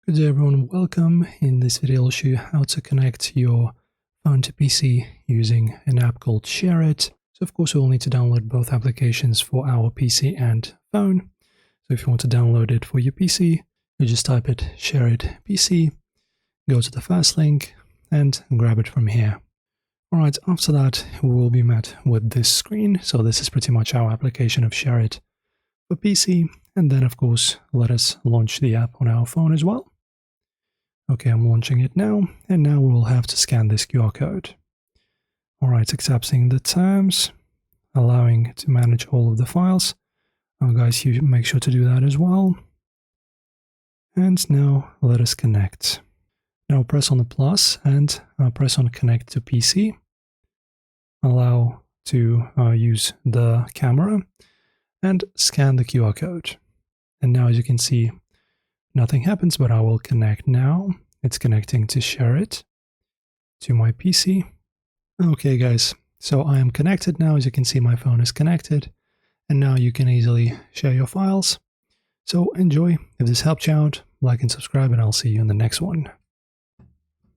Good day everyone, welcome. In this video I'll show you how to connect your phone to PC using an app called Shareit. So of course we'll need to download both applications for our PC and phone. So if you want to download it for your PC, you just type it Shareit PC, go to the first link and grab it from here. Alright, after that we will be met with this screen. So this is pretty much our application of Shareit for PC, and then of course let us launch the app on our phone as well. Okay, I'm launching it now, and now we will have to scan this QR code. Alright, accepting the terms, allowing to manage all of the files. Guys, you make sure to do that as well. And now let us connect. Now press on the plus and press on connect to PC. Allow to use the camera and scan the QR code. And now as you can see, nothing happens, but I will connect now. It's connecting to Shareit to my PC. Okay guys, so I am connected now. As you can see, my phone is connected, and now you can easily share your files. So enjoy. If this helped you out, like and subscribe, and I'll see you in the next one.